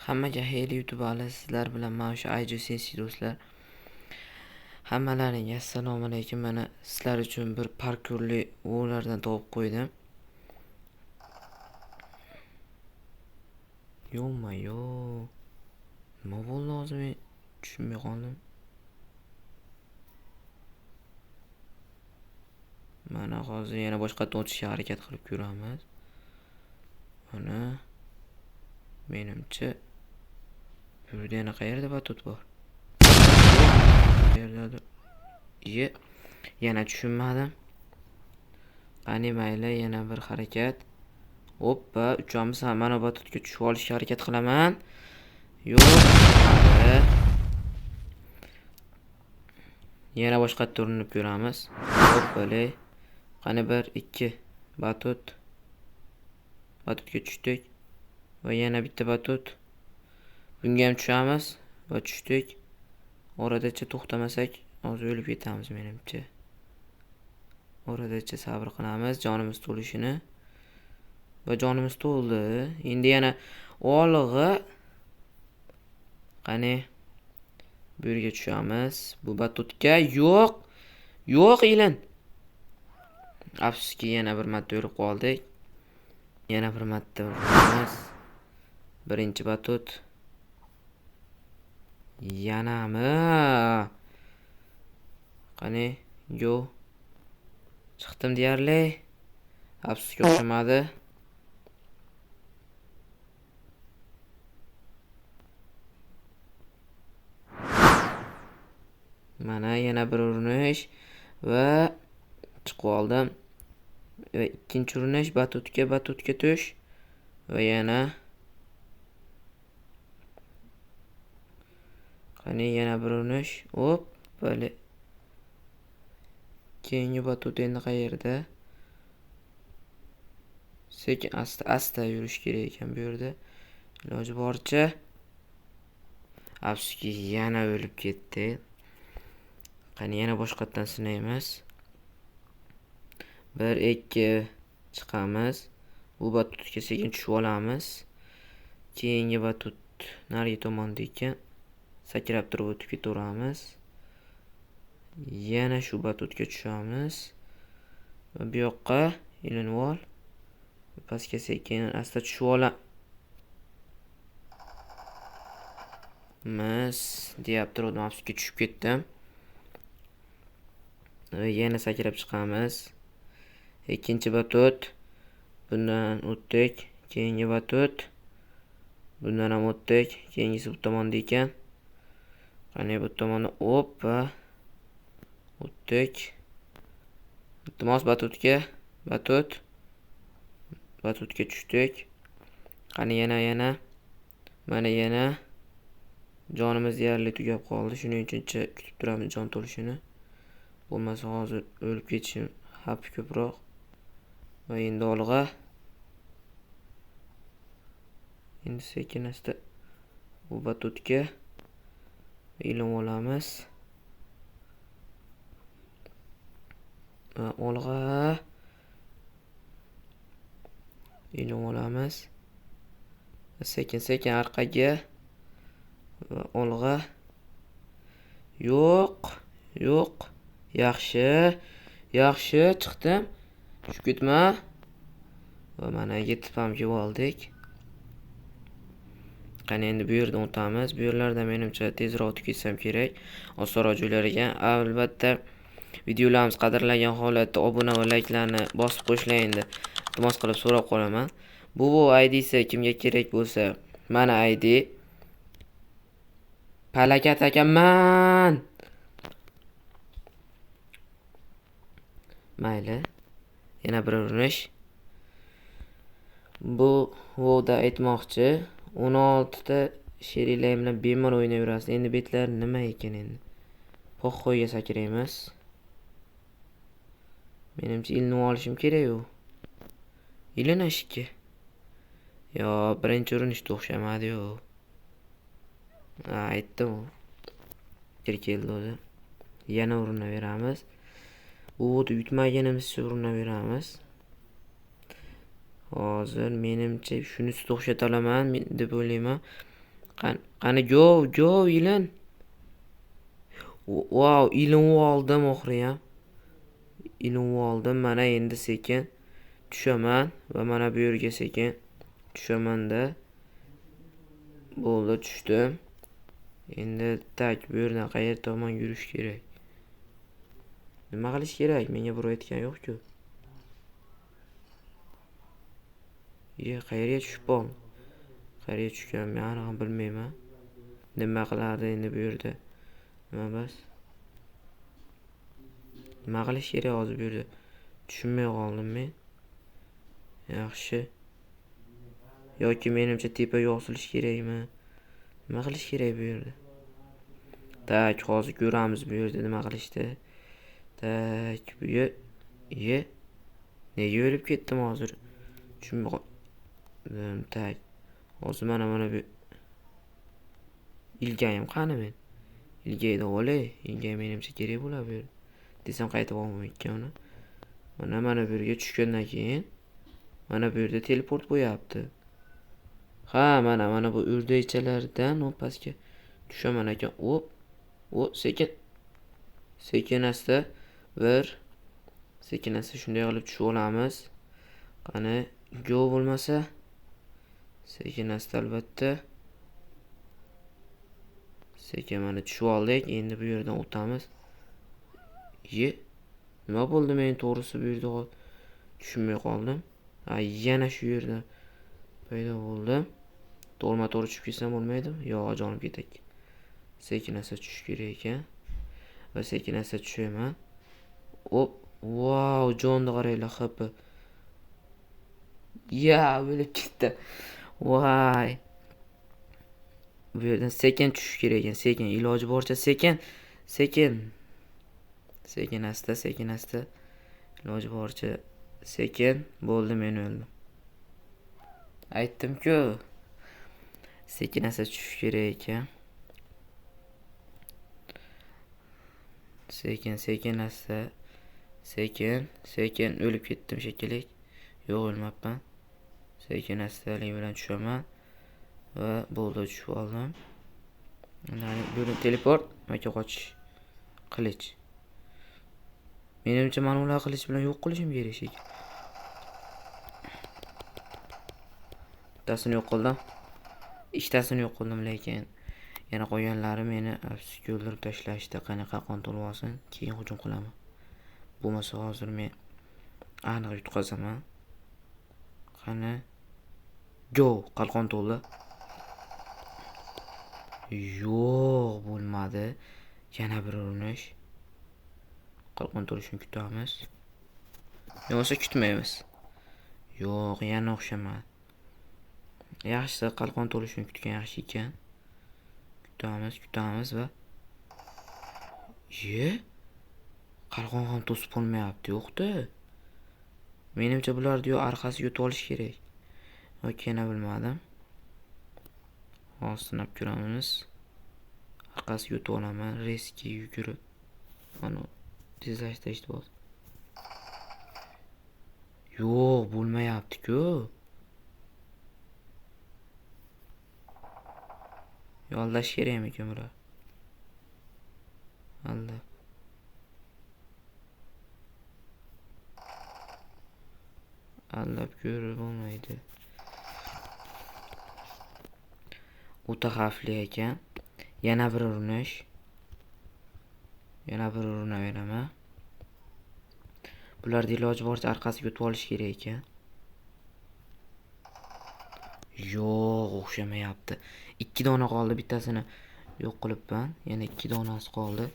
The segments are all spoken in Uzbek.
Hammaga xeyirli YouTube ahli, sizlar bilan mana shu IJSensi do'stlar. Hammalaringga assalomu alaykum. Mana sizlar uchun bir parkurli o'g'lardan topib qo'ydim. Yo-mayo. Nima bo'ldi hozir, men tushunmay qoldim. Mana hozir yana boshqatdan o'tishga harakat qilib ko'ramiz. Mana menimcha bu yerda yana qayerda batut bor? Qayerdadir? Yana tushunmadim. Qani mayli, yana bir harakat. Hoppa, uchamiz ham mana batutga tushib olishga harakat qilaman. Yo'q. Yana boshqatdan urinib ko'ramiz. Hoppale. Qani 1 2 batut. Batutga tushdik. Va yana bitta batut. Bunga ham tushamiz va tushdik. Oradacha to'xtamasak, hozir o'lib ketamiz menimcha. Oradacha sabr qilamiz, jonimiz to'lishini. Va jonimiz to'ldi. Endi yana olg'a. Qani bu yerga tushamiz. Bu batutga yo'q. Yo'q ilin. Afsuski yana bir marta o'lib qoldik. Yana bir marta uramiz. Birinchi batut. Yanami? Qani, yo. Chiqdim deyarli. Afsuski o'xshamadi. Mana yana bir urinish va chiqib oldim. Va ikkinchi urinish batutga tush va yana qani yana bir urinish. Hop, böyle. Keyingi batut endi qayerda? Sekin asta yurish kerak ekan bu yerda. Iloji boricha. Afsuski yana o'lib ketdi. Qani yana boshqatdan sinaymiz. 1 2 chiqamiz. Bu batutga sekin tushib olamiz. Keyingi batut narigi tomonda ekan. Sakrab turib o'tib ketaveramiz. Yana shu batutga tushamiz. Va bu yoqqa ilinib ol. Pastga sekin asta tushib olamiz deyap turdim, afsuski tushib ketdim. Va yana sakrab chiqamiz. Ikkinchi batut. Bundan o'tdik. Keyingi batut. Bundan ham o'tdik. Keyingisi bu tomonda ekan. Qani bu tomonda hoppa. O'tdik. Iltimos batutga. Batutga tushdik. Qani yana. Mana yana. Jonimiz deyarli tugab qoldi. Shuning uchun kutib turamiz jon to'lishini. Bo'lmasa hozir o'lib ketishim xavfi ko'proq. Va endi olg'a. Endi sekin asta bu batutga ilinib olamiz. Va olg'a ilinib olamiz. Sekin orqaga va olg'a. Yo'q. Yaxshi chiqdim. Tushib ketma. Va mana yetib ham kelib oldik. Qani endi bu yerdan o'tamiz. Bu yerlarda menimcha tezroq o'tib ketsam kerak. Osonroq joylar ekan. Albatta videolarimiz qadrlangan holatda obuna va layklarni bosib qo'yishlaydi. Iltimos qilib so'rab qolaman. Bu ID'si kimga kerak bo'lsa, mana ID. Palakat akaman. Mayli. Yana bir urinish. Bu voda aytmoqchi 16 ta sheriklar bilan bemalol o'ynayverasiz. Endi betlar nima ekan endi? Poxxoyga sakraymiz. Menimcha ilinib olishim kerak-ku. Ilinishki. Yo, birinchi urinishda o'xshamadi-yu. Aytdim. Keldi o'zi. Yana urinaveramiz. Bu yutmaganimizcha urinaveramiz. Hozir menimcha shunisi o'xshata olaman deb o'ylayman. Qani gov ilin. Wow, ilinib oldim oxiri ham. Ilinib oldim. Mana endi sekin tushaman va mana bu yerga sekin tushaman-da. Bo'ldi, tushdim. Endi tak bu yerdan qayer tomon yurish kerak? Nima qilish kerak? Menga birov aytgan yo'q-ku. Qayerga tushib qoldim? Qayerga tushgan men aniq bilmayman. Nima qilardi endi bu yerda? Nima bas? Nima qilish kerak hozir bu yerda? Tushunmay qoldim men. Yaxshi. Yoki menimcha tepaga osilish kerakmi? Nima qilish kerak bu yerda? Tak, hozir ko'ramiz bu yerda nima qilishdi. Tak, bu yer. Nega o'lib ketdim hozir? Tushunmay qoldim. Tak. Hozir mana bu ilgayim qani men? Ilgayda olay. Ilgay menimcha kerak bo'ladi bu yerda. Desam qaytib olmayotgan uni. Mana bu yerga tushgandan keyin mana bu yerda teleport qo'yapti. Ha, mana bu o'rdakchalardan pastga tushaman ekan. Sekin. Sekin asta sekin asta shunday qilib tushib olamiz. Qani, go bo'lmasa sekin asta albatta. Sekin mana tushib oldik. Endi bu yerdan o'tamiz. Nima bo'ldi men to'g'risi bu yerda tushunmay qoldim. Yana shu yerda paydo bo'ldim. To'g'ri tushib ketsam bo'lmaydimi? Yo'q, jonim ketak. Sekin asta tushish kerak ekan. Va sekin asta tushaman. Wow, jonni qaranglar, xafa. O'lib ketdi. Voy. Bu yerdan sekin tushish kerak ekan. Sekin, iloji boricha sekin. Sekin asta. Iloji boricha sekin. Bo'ldi, men o'ldim. Aytdim-ku. Sekin asta tushish kerak ekan. Sekin asta. Sekin o'lib ketdim shekilli. Yo'q, o'lmabman. Sekin astalik bilan tushaman va bo'ldi, tushib oldim. Bu yerda teleport, yoki qochish. Qilich. Menimcha men ular qilich bilan yo'q qilishim kerak shekilli. Bittasini yo'q qildim. Ikkitasini yo'q qildim, lekin yana qolganlari meni afsuski o'ldirib tashlashdi. Qanaqa qon to'lib olsin, keyin hujum qilaman. Bo'lmasa hozir men aniq yutqazaman. Qani, go, qalqon to'ldi. Yo'q, bo'lmadi. Yana bir urinish. Qalqon to'lishini kutamiz. Yo'qsa kutmaymiz. Yo'q, yana o'xshamadi. Yaxshi, qalqon to'lishini kutgan yaxshi ekan. Kutamiz va qalqon ham to'sib bo'lmayapti, yo'q-da. Menimcha bularni orqasiga yutib olish kerak. Yoki yana bilmadim. Hozir sinab ko'ramiz. Orqasiga yutib olaman, reski yugurib. Mana tezlashtirishdi bo'ldi. Yo'q, bo'lmayapti-ku. Yoldash kerakmi ekan bular? Aldab ko'rib bo'lmaydi. O'ta xavfli ekan. Yana bir urinish. Yana bir urinaveraman. Bularni iloji boricha orqasiga yutib olish kerak ekan. Yo'q, o'xshamayapti. 2 dona qoldi, bittasini yo'q qilibman. Yana 2 donasi qoldi.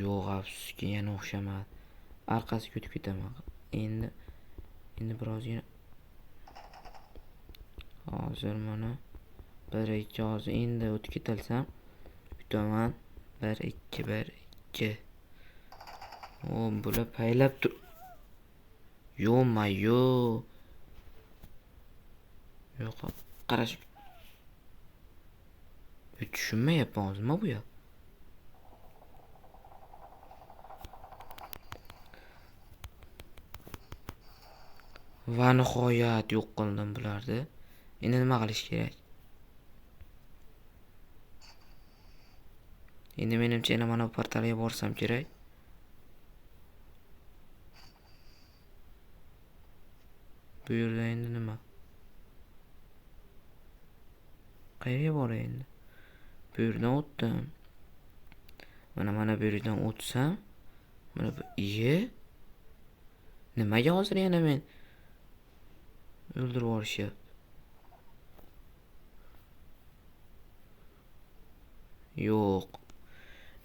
Yo'q, afsuski yana o'xshamadi. Orqasiga yutib ketaman. Endi birozgina hozir mana 1-2 hozir endi o'tib ketalsam yutaman. 1-2. Bular paylab tur. Yo'q. Yo'q, qarash. Tushunmayapman hozir nima bu ya? Va nihoyat yo'q qildim bularni. Endi nima qilish kerak? Endi menimcha yana mana bu portalga borsam kerak. Bu yerda endi nima? Qayerga boray endi? Bu yerdan o'tdim. Mana bu yerdan o'tsam, mana bu nimaga hozir yana men o'ldirib yuborishyapti?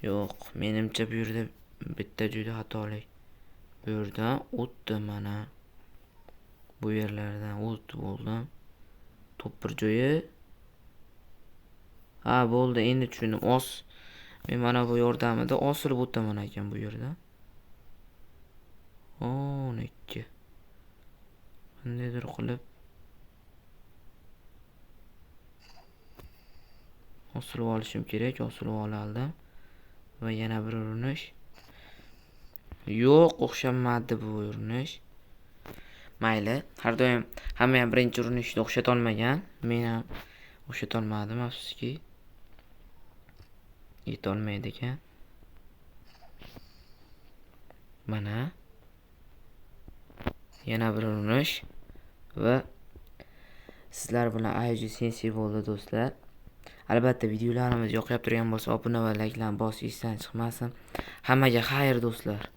Yo'q, menimcha bu yerda bitta juda xatolik. Bu yerdan o'tdim mana. Bu yerlardan o'tib oldim. Top bir joyi. Ha, bo'ldi, endi tushundim. Men mana bu yordamida osilib o'taman ekan bu yerda. 12. Qandaydir qilib osilib olishim kerak. Osilib oldim. Va yana bir urinish. Yo'q, o'xshamadi bu urinish. Mayli, har doim hamma ham birinchi urinishda o'xshata olmagan. Men ham o'xshata olmadim, afsuski. Yetolmaydi ekan. Mana yana bir urinish va sizlar bilan IUG Sensei bo'ldi do'stlar. Albatta videolarimiz yoqib turgan bo'lsa, obuna va like'larni bosishdan chiqmasin. Hammaga xayr do'stlar.